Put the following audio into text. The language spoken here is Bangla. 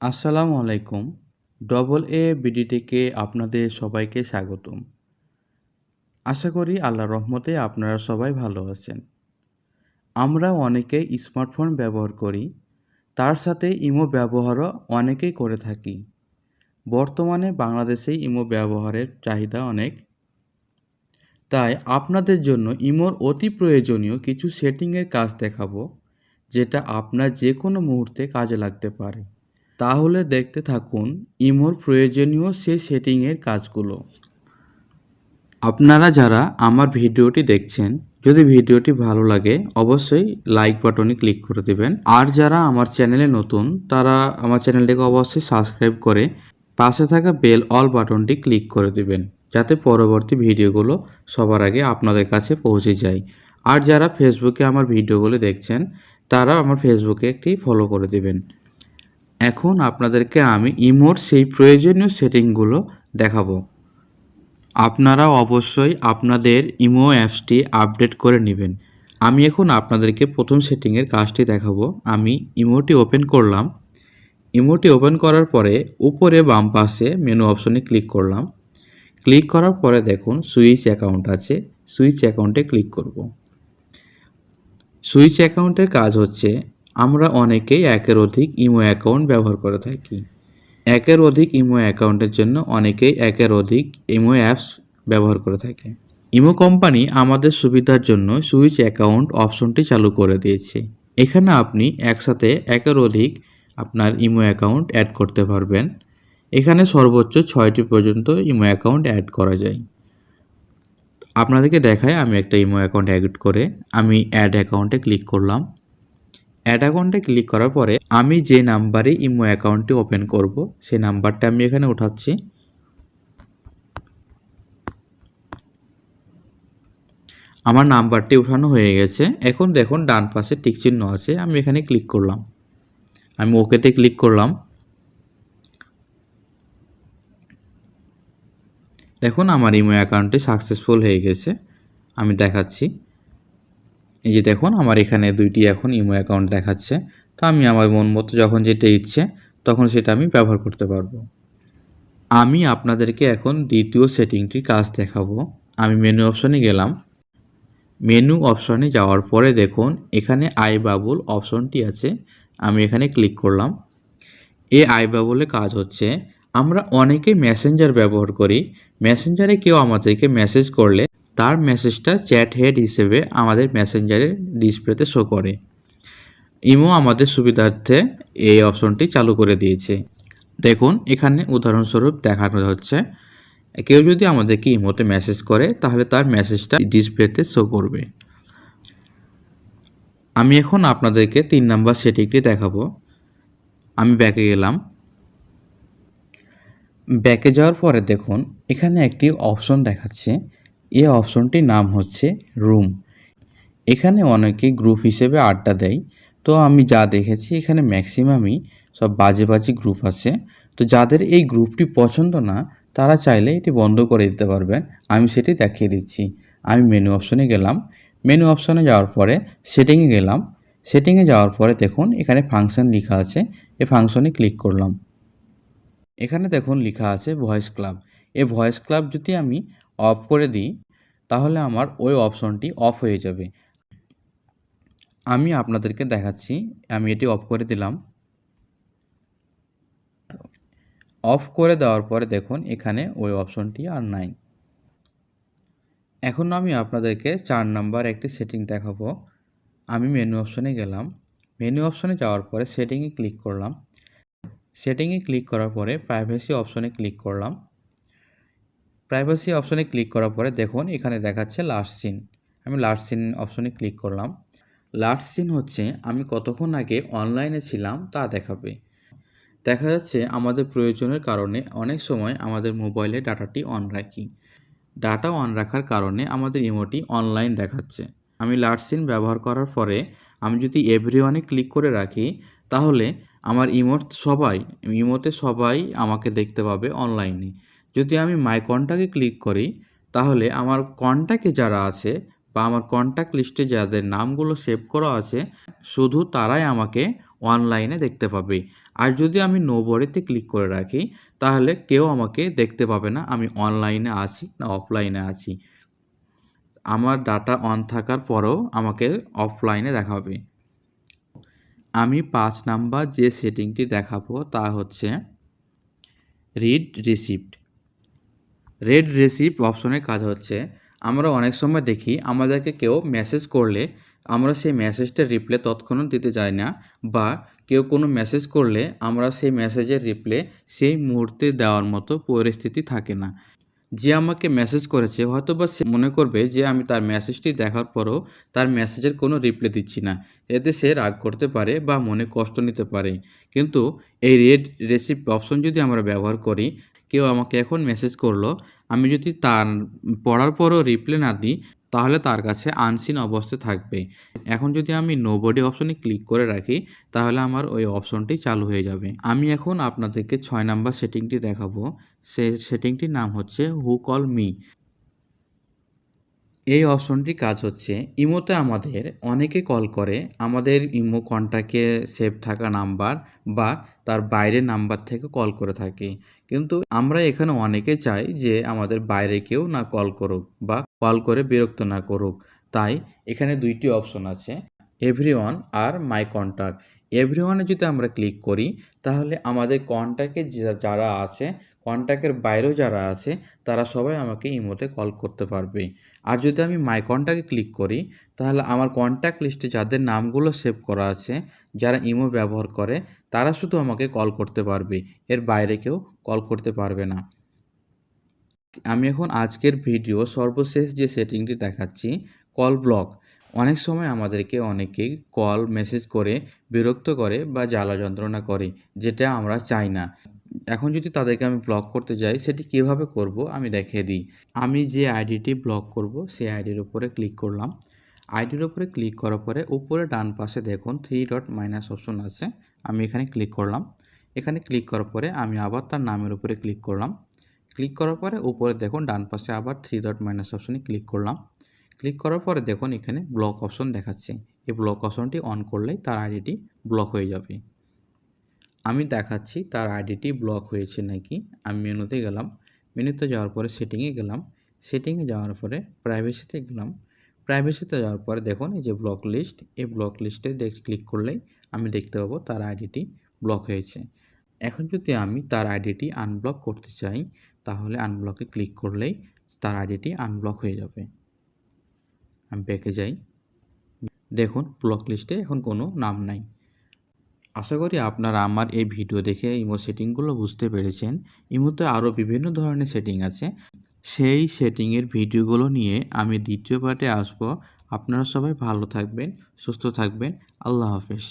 আসসালামু আলাইকুম। ডবল এ বিডিটিকে আপনাদের সবাইকে স্বাগতম। আশা করি আল্লাহর রহমতে আপনারা সবাই ভালো আছেন। আমরা অনেকেই স্মার্টফোন ব্যবহার করি, তার সাথে ইমো ব্যবহারও অনেকেই করে থাকি। বর্তমানে বাংলাদেশে ইমো ব্যবহারের চাহিদা অনেক। তাই আপনাদের জন্য ইমোর অতি প্রয়োজনীয় কিছু সেটিংয়ের কাজ দেখাবো, যেটা আপনার যে কোনো মুহূর্তে কাজে লাগতে পারে। তাহলে দেখতে থাকুন ইমোর প্রয়োজনীয় সেই সেটিংয়ের কাজগুলো। আপনারা যারা আমার ভিডিওটি দেখছেন, যদি ভিডিওটি ভালো লাগে অবশ্যই লাইক বাটনে ক্লিক করে দেবেন। আর যারা আমার চ্যানেলে নতুন তারা আমার চ্যানেলটিকে অবশ্যই সাবস্ক্রাইব করে পাশে থাকা বেল অল বাটনটি ক্লিক করে দেবেন, যাতে পরবর্তী ভিডিওগুলো সবার আগে আপনাদের কাছে পৌঁছে যায়। আর যারা ফেসবুকে আমার ভিডিওগুলো দেখছেন তারা আমার ফেসবুকে একটি ফলো করে দেবেন। এখন আপনাদেরকে আমি ইমোর সেই প্রয়োজনীয় সেটিংগুলো দেখাবো। আপনারা অবশ্যই আপনাদের ইমো অ্যাপসটি আপডেট করে নেবেন। আমি এখন আপনাদেরকে প্রথম সেটিংয়ের কাজটি দেখাবো। আমি ইমোটি ওপেন করলাম। ইমোটি ওপেন করার পরে উপরে বাম পাশে মেনু অপশনে ক্লিক করলাম। ক্লিক করার পরে দেখুন সুইচ অ্যাকাউন্ট আছে, সুইচ অ্যাকাউন্টে ক্লিক করব। সুইচ অ্যাকাউন্টের কাজ হচ্ছে আমরা অনেকেই একের অধিক ইমো অ্যাকাউন্ট ব্যবহার করে থাকি। একের অধিক ইমো অ্যাকাউন্টের জন্য অনেকেই একের অধিক ইমো অ্যাপস ব্যবহার করে থাকে। ইমো কোম্পানি আমাদের সুবিধার জন্য সুইচ অ্যাকাউন্ট অপশনটি চালু করে দিয়েছে। এখানে আপনি একসাথে একের অধিক আপনার ইমো অ্যাকাউন্ট অ্যাড করতে পারবেন। এখানে সর্বোচ্চ 6টি পর্যন্ত ইমো অ্যাকাউন্ট অ্যাড করা যায়। আপনাদেরকে দেখায় আমি একটা ইমো অ্যাকাউন্ট অ্যাড করে আমি অ্যাড অ্যাকাউন্টে ক্লিক করলাম। অ্যাড অ্যাকাউন্টে ক্লিক করার পরে আমি যে নাম্বারে ইমো অ্যাকাউন্টটি ওপেন করব সেই নাম্বারটা আমি এখানে উঠাচ্ছি। আমার নাম্বারটি উঠানো হয়ে গেছে। এখন দেখুন ডান পাশে টিক চিহ্ন আছে, আমি এখানে ক্লিক করলাম। আমি ওকেতে ক্লিক করলাম। দেখুন আমার ইমো অ্যাকাউন্টটি সাকসেসফুল হয়ে গেছে। আমি দেখাচ্ছি, এই যে দেখুন আমার এখানে দুইটি এখন ইমো অ্যাকাউন্ট দেখাচ্ছে। তো আমি আমার মন মতো যখন যেটা ইচ্ছে তখন সেটা আমি ব্যবহার করতে পারবো। আমি আপনাদেরকে এখন দ্বিতীয় সেটিংটির কাজ দেখাবো। আমি মেনু অপশনে গেলাম। মেনু অপশনে যাওয়ার পরে দেখুন এখানে আই বাবল অপশনটি আছে, আমি এখানে ক্লিক করলাম। এই আই বাবলের কাজ হচ্ছে আমরা অনেকে মেসেঞ্জার ব্যবহার করি। মেসেঞ্জারে কেউ আমাদেরকে মেসেজ করলে তার মেসেজটা চ্যাট হেড হিসেবে আমাদের মেসেঞ্জারের ডিসপ্লেতে শো করে। ইমো আমাদের সুবিধার্থে এই অপশনটি চালু করে দিয়েছে। দেখুন এখানে উদাহরণস্বরূপ দেখানো হচ্ছে কেউ যদি আমাদেরকে ইমোতে মেসেজ করে তাহলে তার মেসেজটা ডিসপ্লেতে শো করবে। আমি এখন আপনাদেরকে 3 নাম্বার সেটিংটি দেখাবো। আমি ব্যাকে গেলাম। ব্যাকে যাওয়ার পরে দেখুন এখানে একটি অপশন দেখাচ্ছে। এই অপশনটির নাম হচ্ছে রুম। এখানে অনেকে গ্রুপ হিসেবে আড্ডা দেয়। তো আমি যা দেখেছি এখানে ম্যাক্সিমামই সব বাজে বাজে গ্রুপ আছে। তো যাদের এই গ্রুপটি পছন্দ না তারা চাইলে এটি বন্ধ করে দিতে পারবেন। আমি সেটি দেখিয়ে দিচ্ছি। আমি মেনু অপশনে গেলাম। মেনু অপশনে যাওয়ার পরে সেটিংয়ে গেলাম। সেটিংয়ে যাওয়ার পরে দেখুন এখানে ফাংশন লেখা আছে, এই ফাংশনে ক্লিক করলাম। এখানে দেখুন লেখা আছে ভয়েস ক্লাব। এই ভয়েস ক্লাব যদি আমি অফ করে দিই তাহলে আমার ওই অপশনটি অফ হয়ে যাবে। আমি আপনাদেরকে দেখাচ্ছি, আমি এটি অফ করে দিলাম। অফ করে দেওয়ার পরে দেখুন এখানে ওই অপশনটি আর নাই। এখন আমি আপনাদেরকে 4 নাম্বার একটি সেটিং দেখাবো। আমি মেনু অপশনে গেলাম। মেনু অপশনে যাওয়ার পরে সেটিংয়ে ক্লিক করলাম। সেটিংয়ে ক্লিক করার পরে প্রাইভেসি অপশনে ক্লিক করলাম। প্রাইভেসি অপশনে ক্লিক করার পরে দেখুন এখানে দেখাচ্ছে লাস্ট সিন। আমি লাস্ট সিন অপশনে ক্লিক করলাম। লাস্ট সিন হচ্ছে আমি কতক্ষণ আগে অনলাইনে ছিলাম তা দেখাবে। দেখা যাচ্ছে আমাদের প্রয়োজনের কারণে অনেক সময় আমাদের মোবাইলে ডাটাটি অন রাখি। ডাটা অন রাখার কারণে আমাদের ইমোটি অনলাইন দেখাচ্ছে। আমি লাস্ট সিন ব্যবহার করার পরে আমি যদি এভরিওয়ানে ক্লিক করে রাখি তাহলে আমার ইমোতে সবাই আমাকে দেখতে পাবে অনলাইনে। যদি আমি মাই কন্ট্যাক্টে ক্লিক করি তাহলে আমার কন্ট্যাক্টে যারা আছে বা আমার কন্ট্যাক্ট লিস্টে যাদের নামগুলো সেভ করা আছে শুধু তারাই আমাকে অনলাইনে দেখতে পাবে। আর যদি আমি নোবডিতে ক্লিক করে রাখি, তাহলে কেউ আমাকে দেখতে পাবে না আমি অনলাইনে আছি না অফলাইনে আছি। আমার ডাটা অন থাকার পরেও আমাকে অফলাইনে দেখাবে। আমি ৫ নাম্বার যে সেটিংটি দেখাবো তা হচ্ছে রিড রিসিপ্ট। রিড রিসিপ্ট অপশনের কাজ হচ্ছে, আমরা অনেক সময় দেখি আমাদেরকে কেউ মেসেজ করলে আমরা সেই মেসেজটার রিপ্লাই তৎক্ষণাৎ দিতে চাই না, বা কেউ কোনো মেসেজ করলে আমরা সেই মেসেজের রিপ্লাই সেই মুহূর্তে দেওয়ার মতো পরিস্থিতি থাকে না। যে আমাকে মেসেজ করেছে হয়তোবা সে মনে করবে যে আমি তার মেসেজটি দেখার পরও তার মেসেজের কোনো রিপ্লাই দিচ্ছি না। এতে সে রাগ করতে পারে বা মনে কষ্ট নিতে পারে। কিন্তু এই রিড রিসিপ্ট অপশন যদি আমরা ব্যবহার করি, কেউ আমাকে এখন মেসেজ করলো, আমি যদি তার পড়ার পরও রিপ্লাই না দিই, তাহলে তার কাছে আনসিন অবস্থায় থাকবে। এখন যদি আমি নোবডি অপশনে ক্লিক করে রাখি, তাহলে আমার ওই অপশনটি চালু হয়ে যাবে। আমি এখন আপনাদেরকে ৬ নাম্বার সেটিংটি দেখাবো। সেটিংটির নাম হচ্ছে হু কল মি। এই অপশনটির কাজ হচ্ছে, ইমোতে আমাদের অনেকে কল করে আমাদের ইমো কন্ট্যাক্টে সেভ থাকা নাম্বার বা তার বাইরের নাম্বার থেকে কল করে থাকে। কিন্তু আমরা এখানে অনেকে চাই যে আমাদের বাইরে কেউ না কল করুক বা কল করে বিরক্ত না করুক। তাই এখানে ২টি অপশন আছে, এভরিওয়ান আর মাই কন্ট্যাক্ট। এভরিওয়ানে যদি আমরা ক্লিক করি, তাহলে আমাদের কন্ট্যাক্টে যারা আছে, কন্ট্যাক্টের বাইরেও যারা আছে, তারা সবাই আমাকে ইমোতে কল করতে পারবে। আর যদি আমি মাই কন্ট্যাক্টে ক্লিক করি, তাহলে আমার কন্ট্যাক্ট লিস্টে যাদের নামগুলো সেভ করা আছে, যারা ইমো ব্যবহার করে, তারা শুধু আমাকে কল করতে পারবে। এর বাইরে কেউ কল করতে পারবে না। আমি এখন আজকের ভিডিও সর্বশেষ যে সেটিংটি দেখাচ্ছি, কল ব্লক। অনেক সময় আমাদেরকে অনেকেই কল মেসেজ করে বিরক্ত করে বা জ্বালা যন্ত্রণা করে, যেটা আমরা চাই না। এখন যদি তাদেরকে আমি ব্লক করতে যাই, সেটি কীভাবে করব আমি দেখিয়ে দিই। আমি যে আইডিটি ব্লক করব সেই আইডির উপরে ক্লিক করলাম। আইডির উপরে ক্লিক করার পরে উপরে ডান পাশে দেখুন 3 ডট মাইনাস অপশন আছে। আমি এখানে ক্লিক করলাম। এখানে ক্লিক করার পরে আমি আবার তার নামের উপরে ক্লিক করলাম। ক্লিক করার পরে উপরে দেখুন ডান পাশে আবার 3 ডট মাইনাস অপশনে ক্লিক করলাম। ক্লিক করার পরে দেখুন এখানে ব্লক অপশন দেখাচ্ছে। এই ব্লক অপশনটি অন করলেই তার আইডিটি ব্লক হয়ে যাবে। আমি দেখাচ্ছি তার আইডিটি ব্লক হয়েছে নাকি। আমি মেনুতে গেলাম। মেনুতে যাওয়ার পরে সেটিংয়ে গেলাম। সেটিংয়ে যাওয়ার পরে প্রাইভেসিতে গেলাম। প্রাইভেসিতে যাওয়ার পরে দেখুন এই যে ব্লক লিস্ট, এই ব্লক লিস্টে ক্লিক করলেই আমি দেখতে পাবো তার আইডিটি ব্লক হয়েছে। এখন যদি আমি তার আইডিটি আনব্লক করতে চাই, তাহলে আনব্লকে ক্লিক করলেই তার আইডিটি আনব্লক হয়ে যাবে। আমি ব্যাকে যাই। দেখুন ব্লক লিস্টে এখন কোনো নাম নাই। আশা করি আপনারা আমার এই ভিডিও দেখে ইমো সেটিংগুলো বুঝতে পেরেছেন। ইমোতে আরও বিভিন্ন ধরনের সেটিং আছে। সেই সেটিংয়ের ভিডিওগুলো নিয়ে আমি দ্বিতীয় পার্টে আসবো। আপনারা সবাই ভালো থাকবেন, সুস্থ থাকবেন। আল্লাহ হাফেজ।